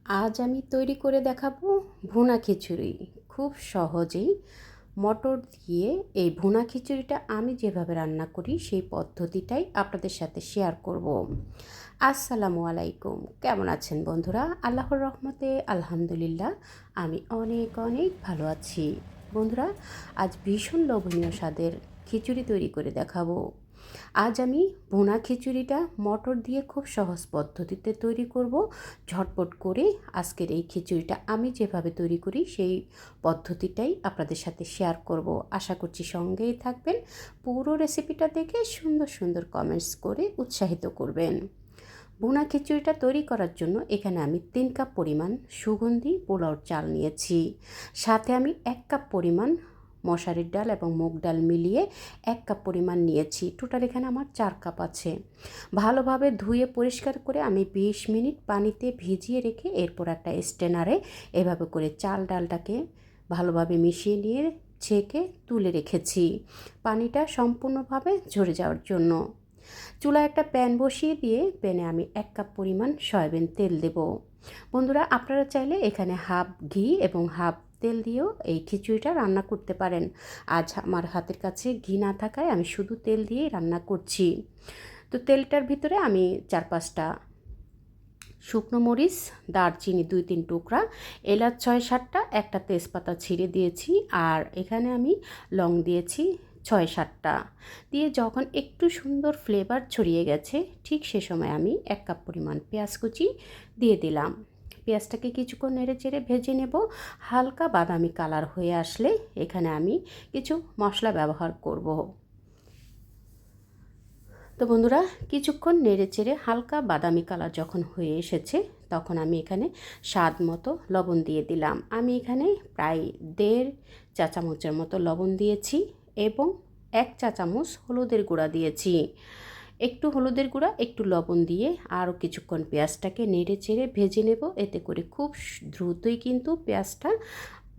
আজ আমি তৈরি করে দেখাবো ভুনা খিচুড়ি। খুব সহজেই মটর দিয়ে এই ভুনা খিচুড়িটা আমি যেভাবে রান্না করি সেই পদ্ধতিটাই আপনাদের সাথে শেয়ার করব। আসসালামু আলাইকুম, কেমন আছেন বন্ধুরা? আল্লাহর রহমতে আলহামদুলিল্লাহ আমি অনেক অনেক ভালো আছি। বন্ধুরা, আজ ভীষণ লোভনীয় স্বাদের খিচুড়ি তৈরি করে দেখাবো। আজ আমি ভুনা খিচুড়িটা মটর দিয়ে খুব সহজ পদ্ধতিতে তৈরি করব। ঝটপট করে আজকের এই খিচুড়িটা আমি যেভাবে তৈরি করি সেই পদ্ধতিটাই আপনাদের সাথে শেয়ার করব। আশা করছি সঙ্গেই থাকবেন, পুরো রেসিপিটা দেখে সুন্দর সুন্দর কমেন্টস করে উৎসাহিত করবেন। ভুনা খিচুড়িটা তৈরি করার জন্য এখানে আমি 3 কাপ পরিমাণ সুগন্ধি পোলাওর চাল নিয়েছি। সাথে আমি 1 কাপ পরিমাণ মশারির ডাল এবং মুগ ডাল মিলিয়ে 1 কাপ পরিমাণ নিয়েছি। টোটাল এখানে আমার 4 কাপ আছে। ভালোভাবে ধুয়ে পরিষ্কার করে আমি 20 মিনিট পানিতে ভিজিয়ে রেখে এরপর একটা স্ট্রেনারে এভাবে করে চাল ডালটাকে ভালোভাবে মিশিয়ে নিয়ে ছেঁকে তুলে রেখেছি, পানিটা সম্পূর্ণভাবে ঝরে যাওয়ার জন্য। চুলায় একটা প্যান বসিয়ে দিয়ে প্যানে আমি 1 কাপ পরিমাণ সয়াবিন তেল দেব। বন্ধুরা, আপনারা চাইলে এখানে হাফ ঘি এবং হাফ তেল দিয়েও এই খিচুড়িটা রান্না করতে পারেন। আজ আমার হাতের কাছে ঘি না থাকায় আমি শুধু তেল দিয়েই রান্না করছি। তো তেলটার ভিতরে আমি 4-5টা শুকনো মরিচ, দারচিনি 2-3 টুকরা, এলাচ 6-7টা, একটা তেজপাতা ছিঁড়ে দিয়েছি, আর এখানে আমি লং দিয়েছি 6-7টা। দিয়ে যখন একটু সুন্দর ফ্লেভার ছড়িয়ে গেছে ঠিক সে সময় আমি 1 কাপ পরিমাণ পেঁয়াজ কুচি দিয়ে দিলাম। পেঁয়াজটাকে কিছুক্ষণ নেড়ে চেড়ে ভেজে নেব। হালকা বাদামি কালার হয়ে আসলে এখানে আমি কিছু মশলা ব্যবহার করব। তো বন্ধুরা, কিছুক্ষণ নেড়ে চেড়ে হালকা বাদামি কালার যখন হয়ে এসেছে তখন আমি এখানে স্বাদ মতো লবণ দিয়ে দিলাম। আমি এখানে প্রায় 1.5 চা চামচের মতো লবণ দিয়েছি এবং 1 চা চামচ হলুদের গুঁড়া দিয়েছি। একটু হলুদের গুঁড়া, একটু লবণ দিয়ে আরও কিছুক্ষণ পেঁয়াজটাকে নেড়ে চেড়ে ভেজে নেব। এতে করে খুব দ্রুতই কিন্তু পেঁয়াজটা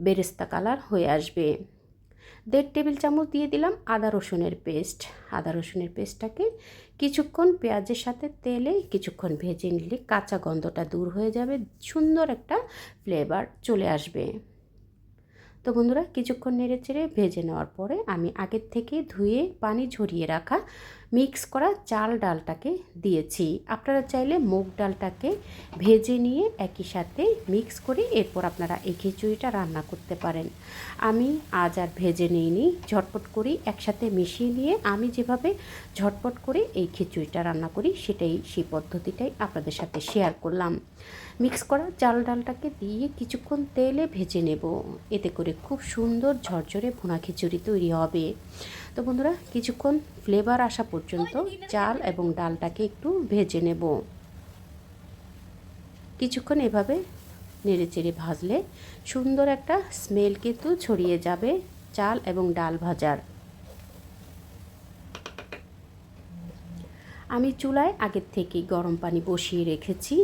বেরেস্তা কালার হয়ে আসবে। 1.5 টেবিল চামচ দিয়ে দিলাম আদা রসুনের পেস্ট। আদা রসুনের পেস্টটাকে কিছুক্ষণ পেঁয়াজের সাথে তেলে কিছুক্ষণ ভেজে নিলে কাঁচা গন্ধটা দূর হয়ে যাবে, সুন্দর একটা ফ্লেভার চলে আসবে। তো বন্ধুরা, কিছুক্ষণ নেড়ে চেড়ে ভেজে নেওয়ার পরে আমি আগের থেকে ধুয়ে পানি ঝরিয়ে রাখা মিক্স করা চাল ডালটাকে দিয়েছি। আপনারা চাইলে মুগ ডালটাকে ভেজে নিয়ে একই সাথে মিক্স করে এরপর আপনারা এই খিচুড়িটা রান্না করতে পারেন। আমি আজ আর ভেজে নিইনি, ঝটপট করি একসাথে মিশিয়ে নিয়ে আমি যেভাবে ঝটপট করে এই খিচুড়িটা রান্না করি সেই পদ্ধতিটাই আপনাদের সাথে শেয়ার করলাম। মিক্স করা চাল ডালটাকে দিয়ে কিছুক্ষণ তেলে ভেজে নেব। এতে করে খুব সুন্দর ঝরঝরে ভুনা খিচুড়ি তৈরি হবে। তো বন্ধুরা, কিছুক্ষণ ফ্লেভার আসা পর্যন্ত চাল এবং ডালটাকে একটু ভেজে নেব। কিছুক্ষণ এভাবে নেড়ে চেড়ে ভাজলে সুন্দর একটা স্মেল কিন্তু ছড়িয়ে যাবে চাল এবং ডাল ভাজার। আমি চুলায় আগের থেকেই গরম পানি বসিয়ে রেখেছি।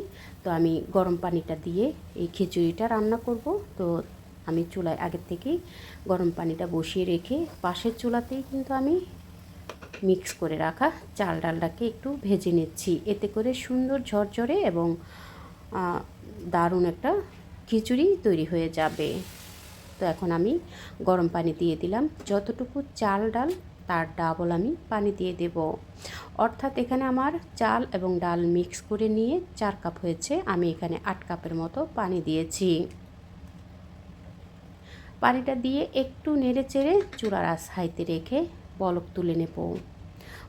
তো আমি গরম পানিটা দিয়ে এই খিচুড়িটা রান্না করব। তো আমি চুলায় আগের থেকেই গরম পানিটা বসিয়ে রেখে পাশের চুলাতেই কিন্তু আমি মিক্স করে রাখা চাল ডালটাকে একটু ভেজে নিচ্ছি। এতে করে সুন্দর ঝরঝরে এবং দারুণ একটা খিচুড়ি তৈরি হয়ে যাবে। তো এখন আমি গরম পানি দিয়ে দিলাম, যতটুকু চাল ডাল তার ডাবল আমি পানি দিয়ে দেব। অর্থাৎ এখানে আমার চাল এবং ডাল মিক্স করে নিয়ে 4 কাপ হয়েছে, আমি এখানে 8 কাপের মতো পানি দিয়েছি। পানিটা দিয়ে একটু নেড়ে চেড়ে চুলার আঁচ হাইতে রেখে বলক তুলে নেব।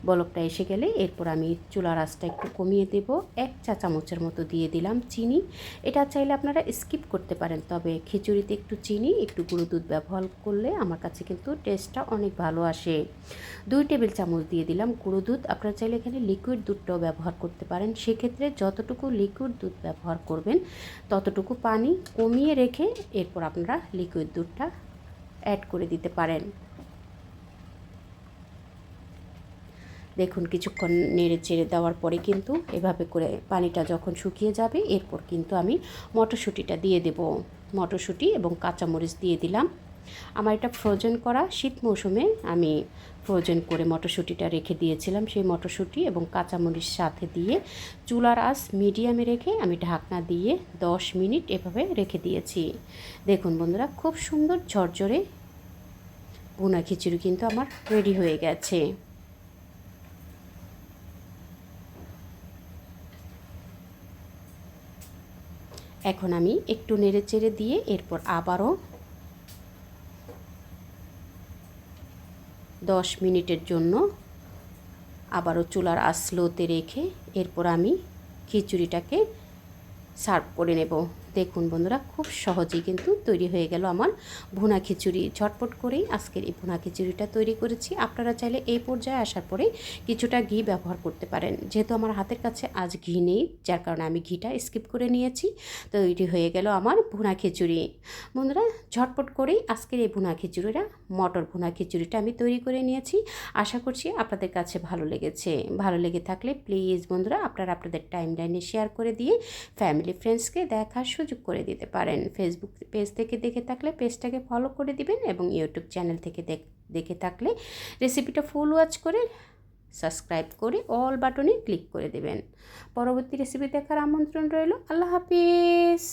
বলকটা এসে গেলে এরপর আমি চুলার আঁচটা একটু কমিয়ে দেব। 1 চা চামচের মতো দিয়ে দিলাম চিনি। এটা চাইলে আপনারা স্কিপ করতে পারেন, তবে খিচুড়িতে একটু চিনি, একটু গুঁড়ো দুধ ব্যবহার করলে আমার কাছে কিন্তু টেস্টটা অনেক ভালো আসে। 2 টেবিল চামচ দিয়ে দিলাম গুঁড়ো দুধ। আপনারা চাইলে এখানে লিকুইড দুধটাও ব্যবহার করতে পারেন। সেক্ষেত্রে যতটুকু লিকুইড দুধ ব্যবহার করবেন ততটুকু পানি কমিয়ে রেখে এরপর আপনারা লিকুইড দুধটা অ্যাড করে দিতে পারেন। দেখুন, কিছুক্ষণ নেড়ে চেড়ে দেওয়ার পরে কিন্তু এভাবে করে পানিটা যখন শুকিয়ে যাবে এরপর কিন্তু আমি মটরশুঁটিটা দিয়ে দেব। মটরশুঁটি এবং কাঁচামরিচ দিয়ে দিলাম। আমার এটা ফ্রোজেন করা শীত মৌসুমে আমি ফ্রোজেন করে মটরশুঁটিটা রেখে দিয়েছিলাম। সেই মটরশুঁটি এবং কাঁচামরিচ সাথে দিয়ে চুলার আঁচ মিডিয়ামে রেখে আমি ঢাকনা দিয়ে 10 মিনিট এভাবে রেখে দিয়েছি। দেখুন বন্ধুরা, খুব সুন্দর ঝরঝরে ভুনা খিচুড়ি কিন্তু আমার রেডি হয়ে গেছে। এখন আমি একটু নেড়ে চেড়ে দিয়ে এরপর আবারও 10 মিনিটের জন্য আবারও চুলার আঁচ স্লোতে রেখে এরপর আমি খিচুড়িটাকে সার্ভ করে নেব। দেখুন বন্ধুরা, খুব সহজেই কিন্তু তৈরি হয়ে গেল আমার ভুনা খিচুড়ি। ঝটপট করেই আজকের এই ভুনা খিচুড়িটা তৈরি করেছি। আপনারা চাইলে এই পর্যায়ে আসার পরে কিছুটা ঘি ব্যবহার করতে পারেন। যেহেতু আমার হাতের কাছে আজ ঘি নেই, যার কারণে আমি ঘিটা স্কিপ করে নিয়েছি। তৈরি হয়ে গেল আমার ভুনা খিচুড়ি। বন্ধুরা, ঝটপট করেই আজকের এই ভুনা খিচুড়িটা, মটর ভুনা খিচুড়িটা আমি তৈরি করে নিয়েছি। আশা করছি আপনাদের কাছে ভালো লেগেছে। ভালো লেগে থাকলে প্লিজ বন্ধুরা আপনারা আপনাদের টাইমলাইনে শেয়ার করে দিয়ে ফ্যামিলি ফ্রেন্ডসকে দেখার সুযোগ করে দিতে পারেন। ফেসবুক পেজ থেকে দেখে থাকলে পেজটাকে ফলো করে দিবেন এবং ইউটিউব চ্যানেল থেকে দেখে থাকলে রেসিপিটা ফুল ওয়াচ করে সাবস্ক্রাইব করে অল বাটনে ক্লিক করে দেবেন। পরবর্তী রেসিপি দেখার আমন্ত্রণ রইল। আল্লাহ হাফিজ।